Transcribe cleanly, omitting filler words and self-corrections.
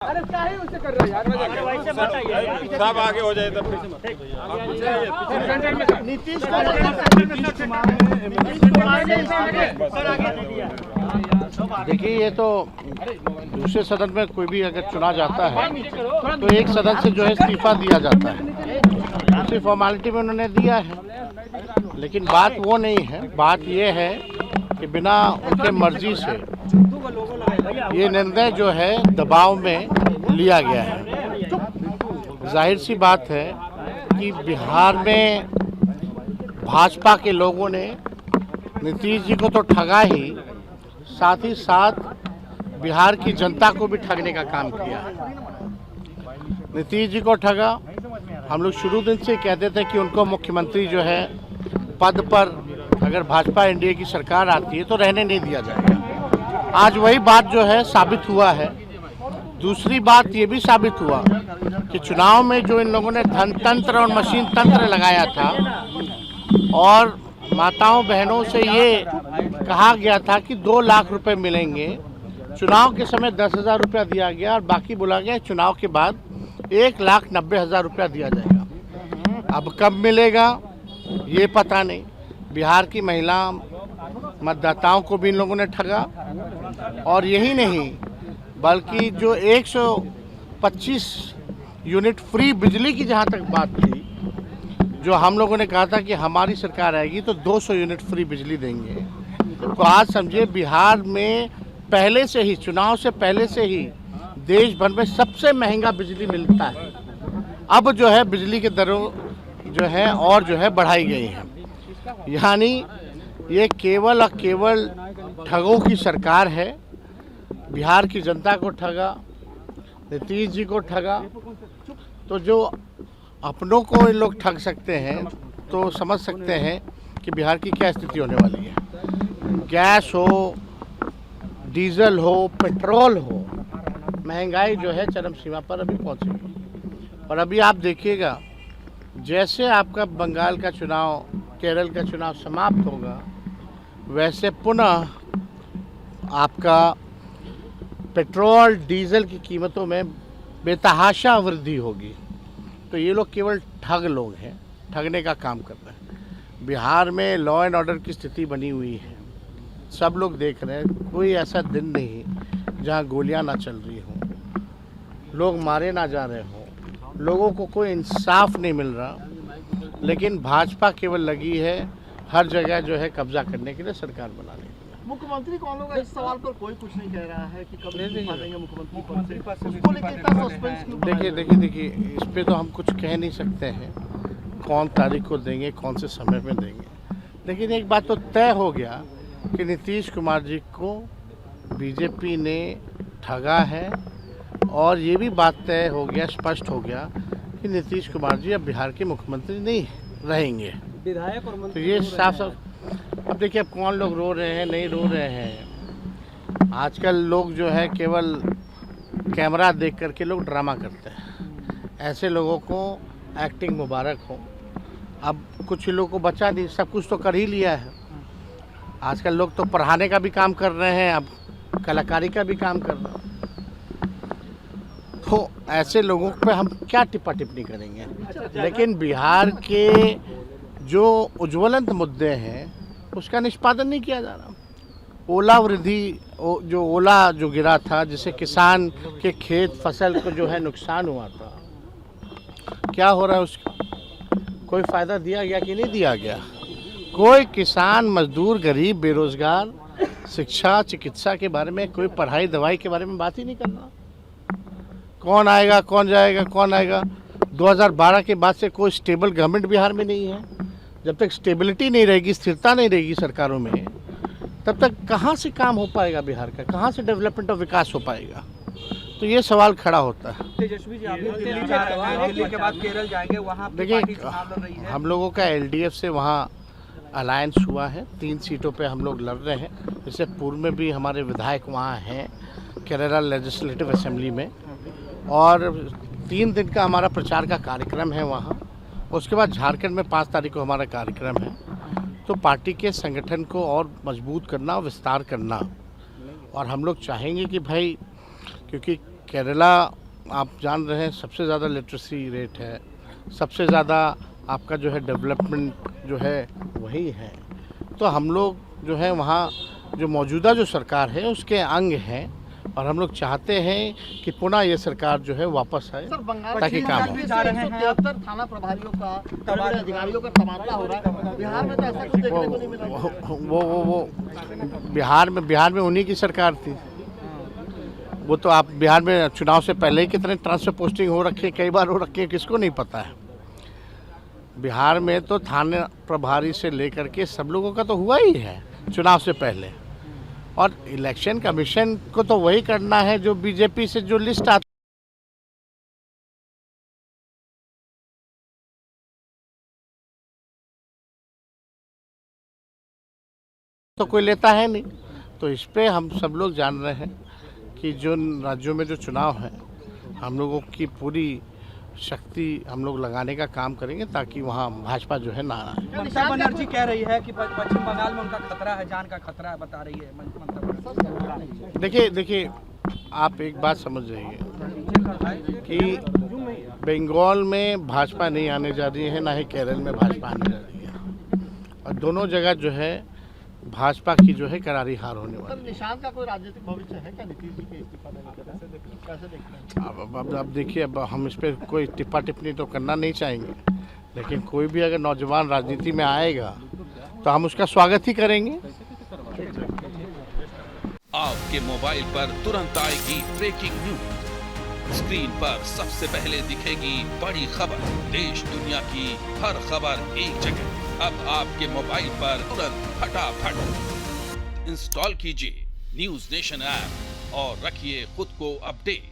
अरे क्या ही उसे कर रहा है यार, सब आगे हो जाए तब नीतीश देखिए, ये तो दूसरे सदन में कोई भी अगर चुना जाता है तो एक सदन से जो है इस्तीफा दिया जाता है। दूसरी फॉर्मेलिटी में उन्होंने दिया है, लेकिन बात वो नहीं है। बात ये है कि बिना उनके मर्जी से ये निर्णय जो है दबाव में लिया गया है। जाहिर सी बात है कि बिहार में भाजपा के लोगों ने नीतीश जी को तो ठगा ही, साथ ही साथ बिहार की जनता को भी ठगने का काम किया है। नीतीश जी को ठगा। हम लोग शुरू दिन से कहते थे कि उनको मुख्यमंत्री जो है पद पर अगर भाजपा एनडीए की सरकार आती है तो रहने नहीं दिया जाएगा। आज वही बात जो है साबित हुआ है। दूसरी बात ये भी साबित हुआ कि चुनाव में जो इन लोगों ने धन तंत्र और मशीन तंत्र लगाया था और माताओं बहनों से ये कहा गया था कि 2 लाख रुपए मिलेंगे, चुनाव के समय 10,000 रुपया दिया गया और बाकी बोला गया चुनाव के बाद 1,90,000 रुपया दिया जाएगा। अब कब मिलेगा ये पता नहीं। बिहार की महिला मतदाताओं को भी इन लोगों ने ठगा। और यही नहीं बल्कि जो 125 यूनिट फ्री बिजली की जहाँ तक बात थी, जो हम लोगों ने कहा था कि हमारी सरकार आएगी तो 200 यूनिट फ्री बिजली देंगे, तो आज समझिए बिहार में पहले से ही, चुनाव से पहले से ही देश भर में सबसे महंगा बिजली मिलता है। अब जो है बिजली की दरों जो है और जो है बढ़ाई गई है। यानी ये केवल और केवल ठगों की सरकार है। बिहार की जनता को ठगा, नीतीश जी को ठगा। तो जो अपनों को इन लोग ठग सकते हैं तो समझ सकते हैं कि बिहार की क्या स्थिति होने वाली है। गैस हो, डीजल हो, पेट्रोल हो, महंगाई जो है चरम सीमा पर अभी पहुंचेगी। और अभी आप देखिएगा, जैसे आपका बंगाल का चुनाव, केरल का चुनाव समाप्त होगा, वैसे पुनः आपका पेट्रोल डीजल की कीमतों में बेतहाशा वृद्धि होगी। तो ये लोग केवल ठग लोग हैं, ठगने का काम कर रहे हैं। बिहार में लॉ एंड ऑर्डर की स्थिति बनी हुई है, सब लोग देख रहे हैं। कोई ऐसा दिन नहीं जहां गोलियां ना चल रही हों, लोग मारे ना जा रहे हों, लोगों को कोई इंसाफ नहीं मिल रहा। लेकिन भाजपा केवल लगी है हर जगह जो है कब्जा करने के लिए, सरकार बनाने के लिए। मुख्यमंत्री कौन होगा इस सवाल पर कोई कुछ नहीं कह रहा है कि कब इस्तीफा देंगे मुख्यमंत्री पद से। उसको लेकर इतना सस्पेंस क्यों? देखिए, इस पे तो हम कुछ कह नहीं सकते हैं कौन तारीख को देंगे, कौन से समय में देंगे। लेकिन एक बात तो तय हो गया कि नीतीश कुमार जी को बीजेपी ने ठगा है। और ये भी बात तय हो गया, स्पष्ट हो गया कि नीतीश कुमार जी अब बिहार के मुख्यमंत्री नहीं रहेंगे। विधायक और तो ये साफ अब देखिए, अब कौन लोग रो रहे हैं, नहीं रो रहे हैं। आजकल लोग जो है केवल कैमरा देख करके लोग ड्रामा करते हैं। ऐसे लोगों को एक्टिंग मुबारक हो। अब कुछ लोगों को बचा नहीं, सब कुछ तो कर ही लिया है। आजकल लोग तो पढ़ाने का भी काम कर रहे हैं, अब कलाकारी का भी काम कर रहे हैं। तो ऐसे लोगों पे हम क्या टिप्पा टिप्पणी करेंगे। लेकिन बिहार के जो उज्ज्वलंत मुद्दे हैं उसका निष्पादन नहीं किया जा रहा। ओला वृद्धि, जो ओला जो गिरा था, जिससे किसान के खेत फसल को जो है नुकसान हुआ था, क्या हो रहा है उसका? कोई फ़ायदा दिया गया कि नहीं दिया गया? कोई किसान, मजदूर, गरीब, बेरोजगार, शिक्षा, चिकित्सा के बारे में, कोई पढ़ाई दवाई के बारे में बात ही नहीं कर रहा। कौन आएगा, कौन जाएगा, कौन आएगा? 2012 के बाद से कोई स्टेबल गवर्नमेंट बिहार में नहीं है। जब तक स्टेबिलिटी नहीं रहेगी, स्थिरता नहीं रहेगी सरकारों में, तब तक कहाँ से काम हो पाएगा बिहार का, कहाँ से डेवलपमेंट और विकास हो पाएगा? तो ये सवाल खड़ा होता है। तेजस्वी जी, आप दिल्ली के बाद केरल जाएंगे, वहाँ देखिए, हम लोगों का एलडीएफ से वहाँ अलायंस हुआ है। 3 सीटों पे हम लोग लड़ रहे हैं। इससे पूर्व में भी हमारे विधायक वहाँ हैं केरला लेजिस्लेटिव असेंबली में, और 3 दिन का हमारा प्रचार का कार्यक्रम है वहाँ। उसके बाद झारखंड में 5 तारीख को हमारा कार्यक्रम है। तो पार्टी के संगठन को और मजबूत करना, विस्तार करना, और हम लोग चाहेंगे कि भाई, क्योंकि केरला आप जान रहे हैं सबसे ज़्यादा लिटरेसी रेट है, सबसे ज़्यादा आपका जो है डेवलपमेंट जो है वही है। तो हम लोग जो है वहाँ जो मौजूदा जो सरकार है उसके अंग हैं और हम लोग चाहते हैं कि पुनः ये सरकार जो है वापस आए ताकि काम हो। 173 थाना प्रभारियों का, बड़े अधिकारियों का तबादला हो रहा है बिहार में, तो ऐसा कुछ देखने को नहीं मिला। वो बिहार में उन्हीं की सरकार थी। वो तो आप बिहार में चुनाव से पहले ही कितने ट्रांसफर पोस्टिंग हो रखे हैं, कई बार हो रखे हैं, किसको नहीं पता है। बिहार में तो थाने प्रभारी से लेकर के सब लोगों का तो हुआ ही है चुनाव से पहले, और इलेक्शन कमीशन को तो वही करना है जो बीजेपी से जो लिस्ट आती तो कोई लेता है नहीं। तो इस पे हम सब लोग जान रहे हैं कि जो राज्यों में जो चुनाव है हम लोगों की पूरी शक्ति हम लोग लगाने का काम करेंगे ताकि वहाँ भाजपा जो है ना आए। ममता बनर्जी कह रही है कि पश्चिम बंगाल में उनका खतरा है, जान का खतरा है, बता रही है ममता बनर्जी। देखिए आप एक बात समझ जाइए कि बंगाल में भाजपा नहीं आने जा रही है, ना ही केरल में भाजपा आने जा रही है, और दोनों जगह जो है भाजपा की जो है करारी हार होने वाली है। निशांत का कोई राजनीतिक भविष्य है क्या नीतीश जी के इस्तीफा देने के बाद? कैसे देखते हैं? अब देखिए, अब हम इस पर कोई टिप्पा टिप्पणी तो करना नहीं चाहेंगे, लेकिन कोई भी अगर नौजवान राजनीति में आएगा तो हम उसका स्वागत ही करेंगे। आपके मोबाइल पर तुरंत आएगी ब्रेकिंग न्यूज, स्क्रीन पर सबसे पहले दिखेगी बड़ी खबर, देश दुनिया की हर खबर एक जगह। अब आपके मोबाइल पर तुरंत फटाफट इंस्टॉल कीजिए न्यूज़ नेशन ऐप और रखिए खुद को अपडेट।